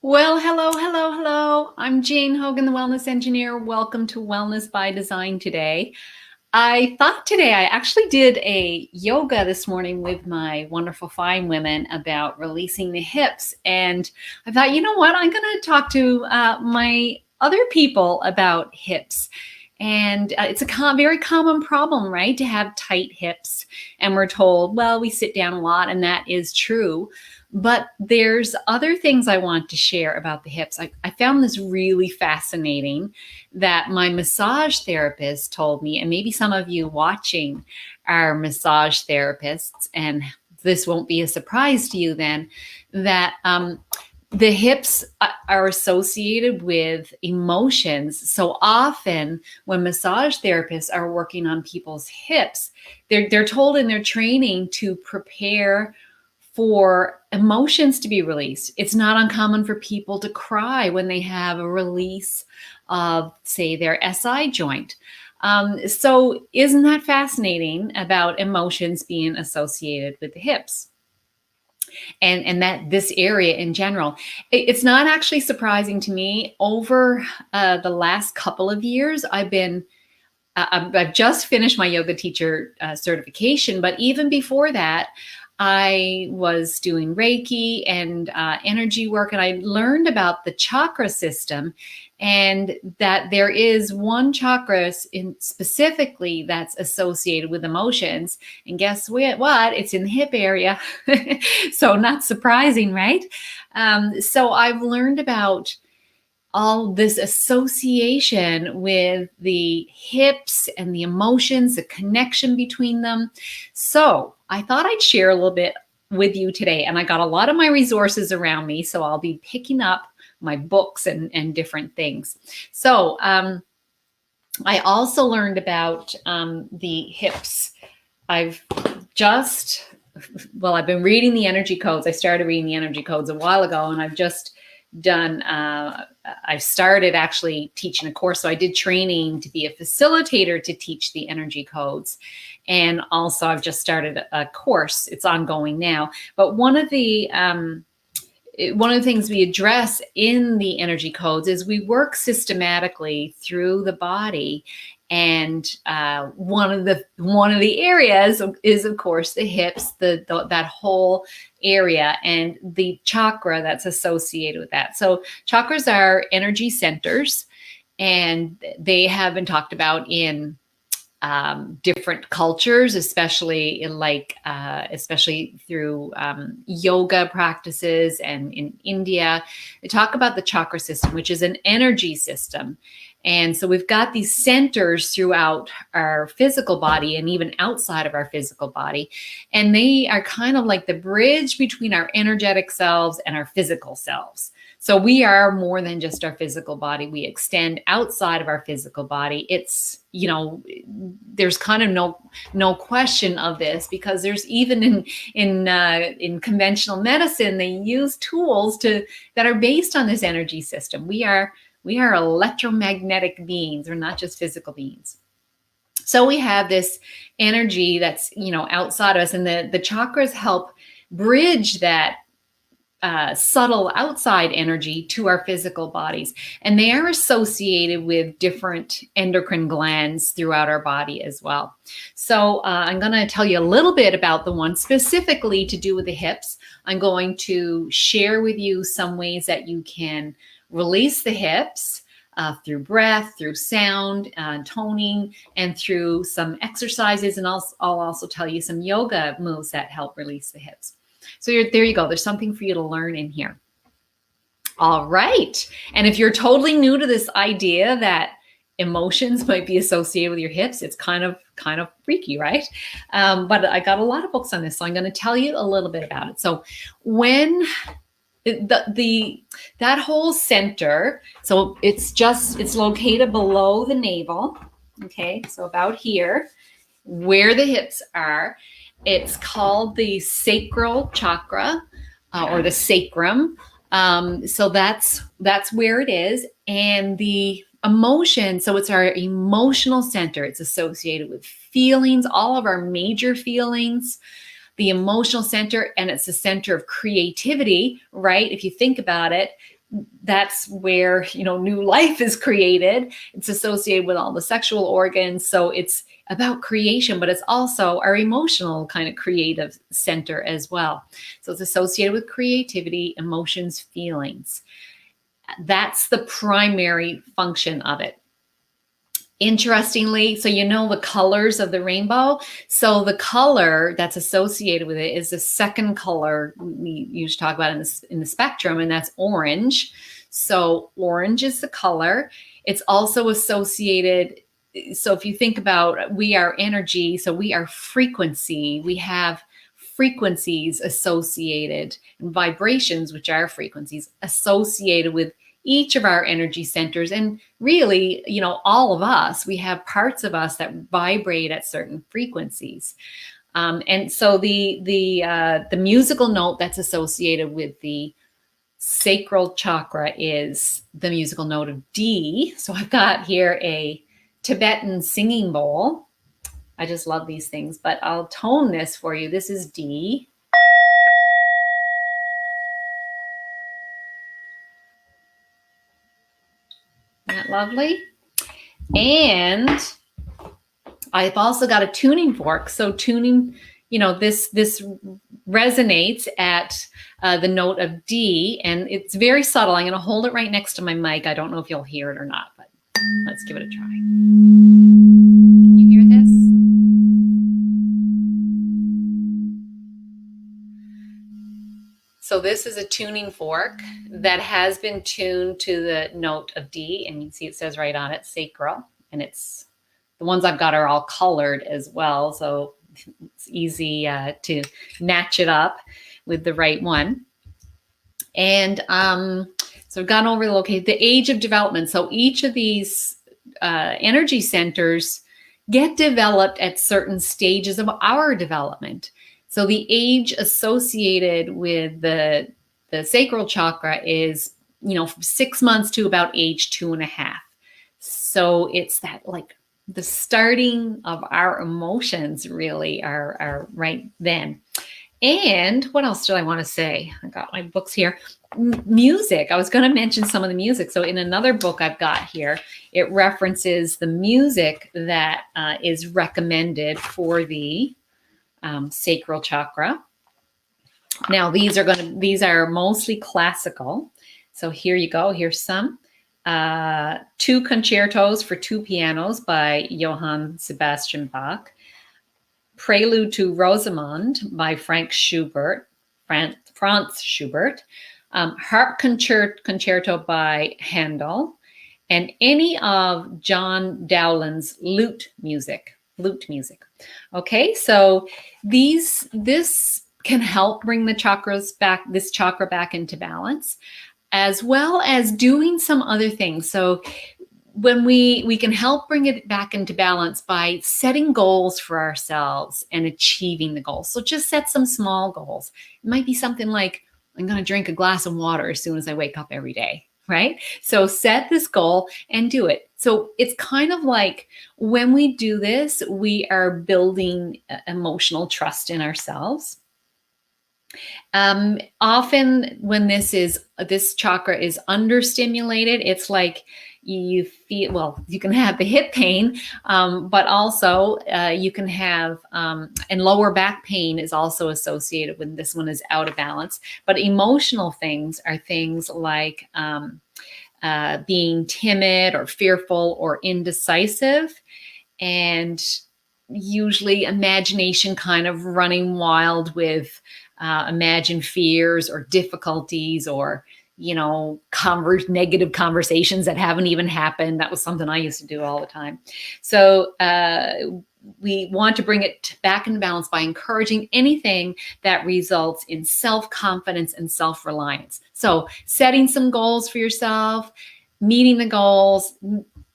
Well, hello, hello, hello. I'm Jane Hogan, the Wellness Engineer. Welcome to Wellness by Design today. I thought today I actually did a yoga this morning with my wonderful fine women about releasing the hips. And I thought, you know what? I'm going to talk to my other people about hips. And it's a very common problem, right? To have tight hips. And we're told, well, we sit down a lot, and that is true. But there's other things I want to share about the hips. I found this really fascinating that my massage therapist told me, and maybe some of you watching are massage therapists, and this won't be a surprise to you then, that the hips are associated with emotions. So often when massage therapists are working on people's hips, they're told in their training to prepare for emotions to be released. It's not uncommon for people to cry when they have a release of, say, their SI joint. So isn't that fascinating about emotions being associated with the hips? And that this area in general, it's not actually surprising to me. Over the last couple of years, I've just finished my yoga teacher certification, but even before that, I was doing Reiki and energy work, and I learned about the chakra system, and that there is one chakra specifically that's associated with emotions. And guess what? It's in the hip area. So not surprising, right? So I've learned about all this association with the hips and the emotions, the connection between them. So I thought I'd share a little bit with you today. And I got a lot of my resources around me, so I'll be picking up my books and different things. So I also learned about the hips. I've been reading the energy codes. I started reading the energy codes a while ago, and I've just done I started actually teaching a course. So I did training to be a facilitator to teach the energy codes, and also I've just started a course. It's ongoing now. But one of the things we address in the energy codes is we work systematically through the body. And one of the areas is, of course, the hips, that whole area, and the chakra that's associated with that. So chakras are energy centers, and they have been talked about in different cultures, especially through yoga practices, and in India, they talk about the chakra system, which is an energy system. And so we've got these centers throughout our physical body and even outside of our physical body. And they are kind of like the bridge between our energetic selves and our physical selves. So we are more than just our physical body. We extend outside of our physical body. It's, there's kind of no question of this, because there's even in conventional medicine, they use tools that are based on this energy system. We are electromagnetic beings. We're not just physical beings. So we have this energy that's, outside of us, and the chakras help bridge that subtle outside energy to our physical bodies. And they are associated with different endocrine glands throughout our body as well. So I'm going to tell you a little bit about the one specifically to do with the hips. I'm going to share with you some ways that you can release the hips through breath, through sound, toning, and through some exercises. And I'll also tell you some yoga moves that help release the hips. So there you go. There's something for you to learn in here. All right. And if you're totally new to this idea that emotions might be associated with your hips, it's kind of freaky, right? But I got a lot of books on this, so I'm going to tell you a little bit about it. So when that whole center, so it's located below the navel. Okay, so about here, where the hips are, it's called the sacral chakra, or the sacrum. So that's where it is. And the emotion, so it's our emotional center. It's associated with feelings, all of our major feelings, the emotional center, and it's the center of creativity, right? If you think about it, that's where, new life is created. It's associated with all the sexual organs. So it's about creation, but it's also our emotional kind of creative center as well. So it's associated with creativity, emotions, feelings. That's the primary function of it. Interestingly, so the colors of the rainbow. So the color that's associated with it is the second color we usually talk about in the spectrum, and that's orange. So orange is the color. It's also associated. So if you think about, we are energy, so we are frequency. We have frequencies associated, and vibrations, which are frequencies associated with each of our energy centers. And really, all of us, we have parts of us that vibrate at certain frequencies. And so the musical note that's associated with the sacral chakra is the musical note of D. So I've got here a Tibetan singing bowl. I just love these things, but I'll tone this for you. This is D. Isn't that lovely? And I've also got a tuning fork. So tuning, this resonates at the note of D, and it's very subtle. I'm going to hold it right next to my mic. I don't know if you'll hear it or not, but let's give it a try. Can you hear this? So this is a tuning fork that has been tuned to the note of D, and you can see it says right on it, sacral, and it's the ones I've got are all colored as well, so it's easy to match it up with the right one. And so I've gone over the age of development. So each of these energy centers get developed at certain stages of our development. So the age associated with the sacral chakra is, from 6 months to about age 2.5. So it's that the starting of our emotions really are right then. And what else did I want to say? I got my books here. Music. I was going to mention some of the music. So in another book I've got here, it references the music that is recommended for the sacral chakra. Now these are mostly classical. So here you go. Here's some. 2 concertos for 2 pianos by Johann Sebastian Bach. Prelude to Rosamond by Franz Schubert. Harp concerto by Handel, and any of John Dowland's lute music. Okay, so this can help bring this chakra back into balance, as well as doing some other things. So when we can help bring it back into balance by setting goals for ourselves and achieving the goals. So just set some small goals. It might be something like, I'm going to drink a glass of water as soon as I wake up every day, right? So set this goal and do it. So it's kind of like when we do this, we are building emotional trust in ourselves. Often when this chakra is understimulated, it's like you feel, well, you can have the hip pain, but also you can have, and lower back pain is also associated when this one is out of balance. But emotional things are things like being timid or fearful or indecisive, and usually imagination kind of running wild with imagined fears or difficulties, or negative conversations that haven't even happened. That was something I used to do all the time. So we want to bring it back into balance by encouraging anything that results in self-confidence and self-reliance. So setting some goals for yourself, meeting the goals,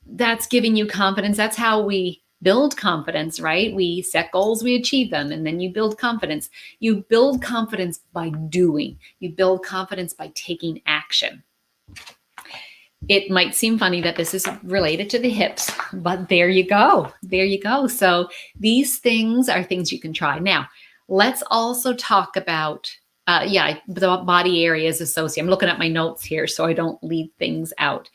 that's giving you confidence. That's how we build confidence, right? We set goals, we achieve them, and then you build confidence. You build confidence by doing. You build confidence by taking action. It might seem funny that this is related to the hips, but there you go. There you go. So these things are things you can try. Now, let's also talk about Yeah, the body areas associated. I'm looking at my notes here so I don't leave things out.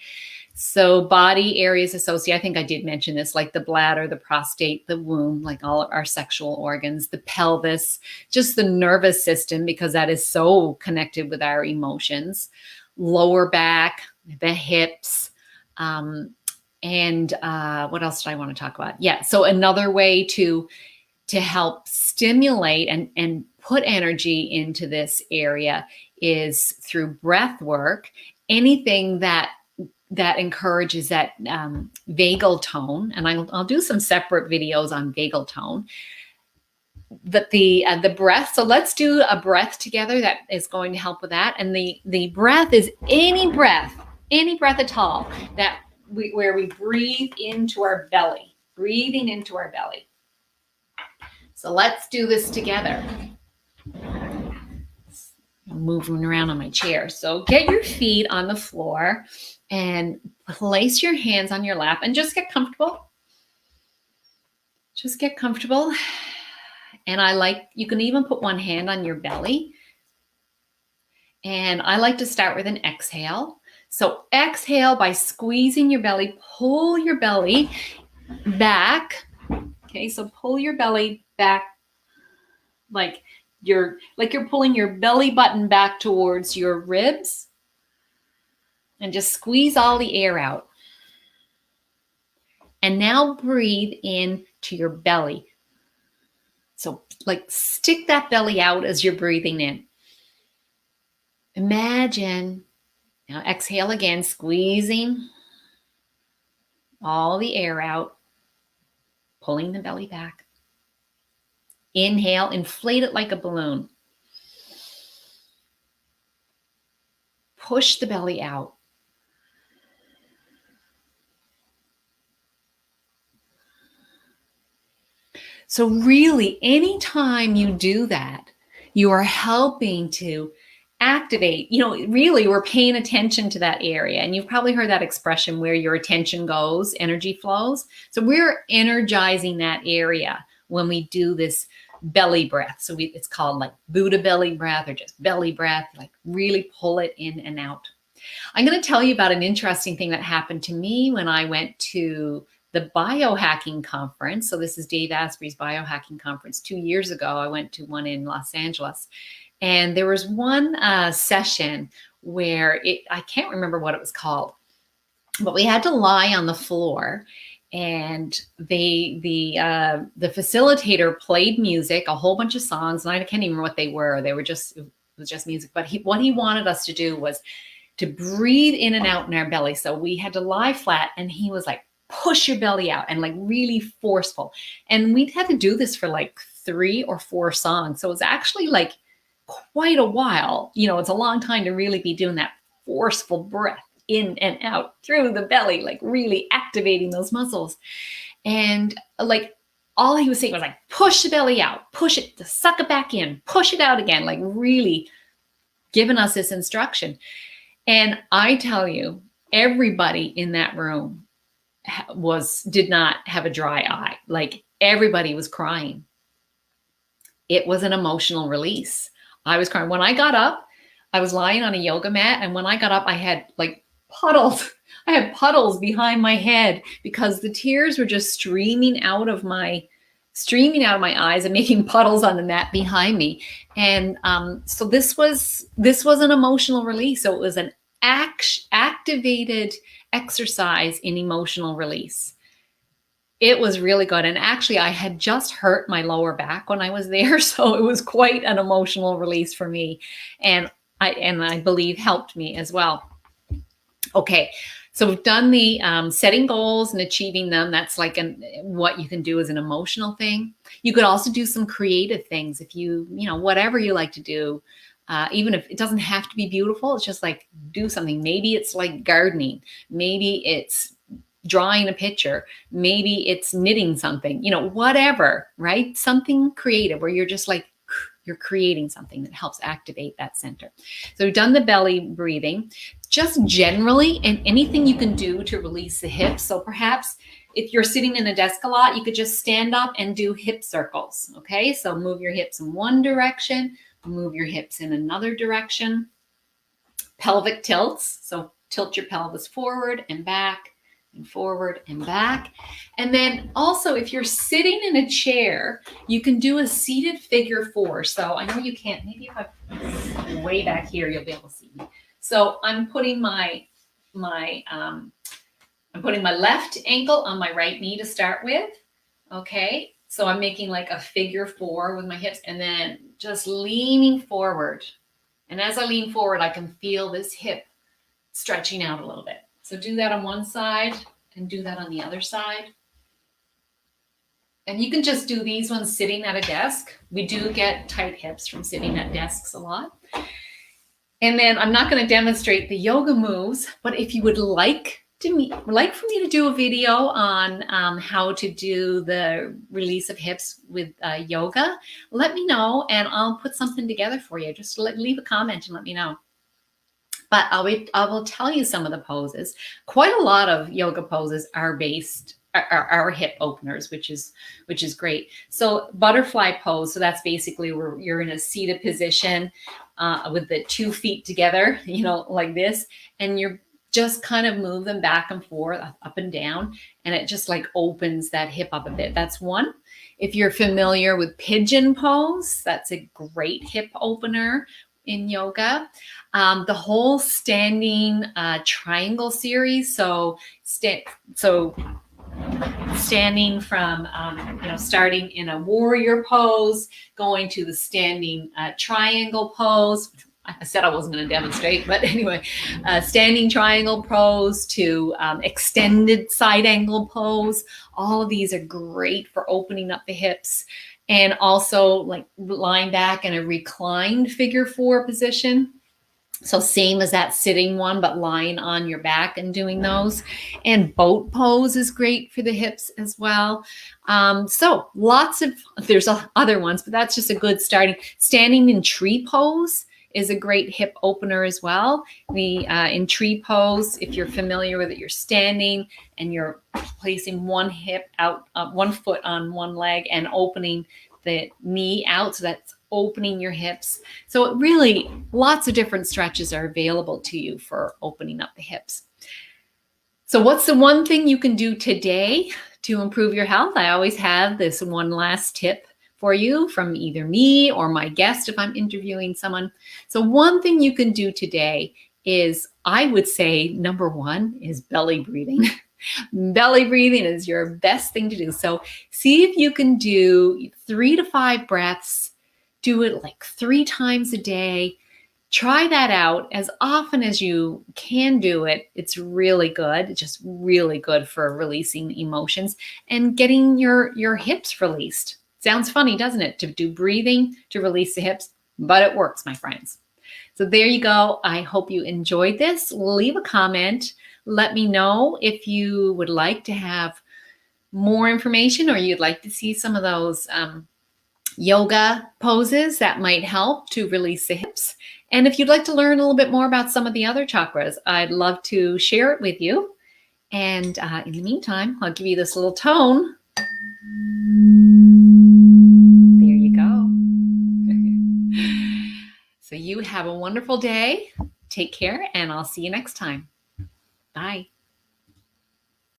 So body areas associated, I think I did mention this, like the bladder, the prostate, the womb, like all of our sexual organs, the pelvis, just the nervous system, because that is so connected with our emotions, lower back, the hips, and what else did I want to talk about? Yeah, so another way to help stimulate and put energy into this area is through breath work. Anything that encourages that vagal tone, and I'll do some separate videos on vagal tone. But the breath. So let's do a breath together that is going to help with that. And the breath is any breath at all where we breathe into our belly, breathing into our belly. So let's do this together. I'm moving around on my chair. So get your feet on the floor and place your hands on your lap and just get comfortable. Just get comfortable. And you can even put one hand on your belly. And I like to start with an exhale. So exhale by squeezing your belly, pull your belly back. Okay, so pull your belly back like you're pulling your belly button back towards your ribs. And just squeeze all the air out. And now breathe in to your belly. So like stick that belly out as you're breathing in. Imagine, now exhale again, squeezing all the air out, pulling the belly back. Inhale, inflate it like a balloon. Push the belly out. So really, anytime you do that, you are helping to activate, really we're paying attention to that area. And you've probably heard that expression, where your attention goes, energy flows. So we're energizing that area when we do this belly breath. So it's called like Buddha belly breath or just belly breath, like really pull it in and out. I'm going to tell you about an interesting thing that happened to me when I went to the biohacking conference. So this is Dave Asprey's biohacking conference. 2 years ago, I went to one in Los Angeles. And there was one session where I can't remember what it was called, but we had to lie on the floor, and the facilitator played music, a whole bunch of songs, and I can't even remember what they were. It was just music. But what he wanted us to do was to breathe in and out in our belly. So we had to lie flat, and he was like, push your belly out, and like really forceful. And we'd had to do this for like 3 or 4 songs. So it was actually like quite a while. It's a long time to really be doing that forceful breath in and out through the belly, like really activating those muscles. And like all he was saying was like, push the belly out, push it, to suck it back in, push it out again, like really giving us this instruction. And I tell you, everybody in that room did not have a dry eye. Like everybody was crying. It was an emotional release. I was crying. When I got up, I was lying on a yoga mat, and when I got up, I had like puddles. I had puddles behind my head because the tears were just streaming out of my eyes and making puddles on the mat behind me. And so this was an emotional release. So it was an activated exercise in emotional release. It was really good. And actually, I had just hurt my lower back when I was there. So it was quite an emotional release for me. And I believe helped me as well. Okay, so we've done the setting goals and achieving them. That's like what you can do as an emotional thing. You could also do some creative things if whatever you like to do. Even if it doesn't have to be beautiful, it's just like do something. Maybe it's like gardening. Maybe it's drawing a picture. Maybe it's knitting something, whatever, right? Something creative where you're just like, you're creating something that helps activate that center. So we've done the belly breathing, just generally, and anything you can do to release the hips. So perhaps if you're sitting in a desk a lot, you could just stand up and do hip circles. Okay, so move your hips in one direction, Move your hips in another direction. Pelvic tilts. So tilt your pelvis forward and back and forward and back. And then also, if you're sitting in a chair, you can do a seated figure four. So I know you can't, maybe if I'm way back here, you'll be able to see me. So I'm putting my left ankle on my right knee to start with. Okay. So I'm making like a figure four with my hips and then just leaning forward. And as I lean forward, I can feel this hip stretching out a little bit. So do that on one side and do that on the other side. And you can just do these ones sitting at a desk. We do get tight hips from sitting at desks a lot. And then I'm not going to demonstrate the yoga moves, but if you would like for me to do a video on how to do the release of hips with yoga, let me know and I'll put something together for you. Just leave a comment and let me know. But I will tell you some of the poses. Quite a lot of yoga poses are hip openers, which is great. So butterfly pose. So that's basically where you're in a seated position with the 2 feet together, like this, and you're just kind of move them back and forth, up and down, and it just like opens that hip up a bit. That's one. If you're familiar with pigeon pose, that's a great hip opener in yoga. The whole standing triangle series. So standing from, starting in a warrior pose, going to the standing triangle pose. I said I wasn't going to demonstrate, but anyway, standing triangle pose to extended side angle pose. All of these are great for opening up the hips. And also like lying back in a reclined figure four position. So same as that sitting one, but lying on your back and doing those. And boat pose is great for the hips as well. So there's other ones, but that's just a good starting. Standing in tree pose is a great hip opener as well. In tree pose, if you're familiar with it, you're standing and you're placing one hip out, one foot on one leg and opening the knee out. So that's opening your hips. So really lots of different stretches are available to you for opening up the hips. So what's the one thing you can do today to improve your health? I always have this one last tip for you from either me or my guest if I'm interviewing someone. So one thing you can do today is, I would say, number one is belly breathing. Belly breathing is your best thing to do. So see if you can do 3 to 5 breaths. Do it like 3 times a day. Try that out as often as you can do it. It's really good. It's just really good for releasing emotions and getting your hips released. Sounds funny, doesn't it? To do breathing to release the hips, but it works, my friends. So there you go. I hope you enjoyed this. Leave a comment. Let me know if you would like to have more information or you'd like to see some of those yoga poses that might help to release the hips. And if you'd like to learn a little bit more about some of the other chakras, I'd love to share it with you. And in the meantime, I'll give you this little tone. There you go. So you have a wonderful day. Take care, and I'll see you next time. Bye.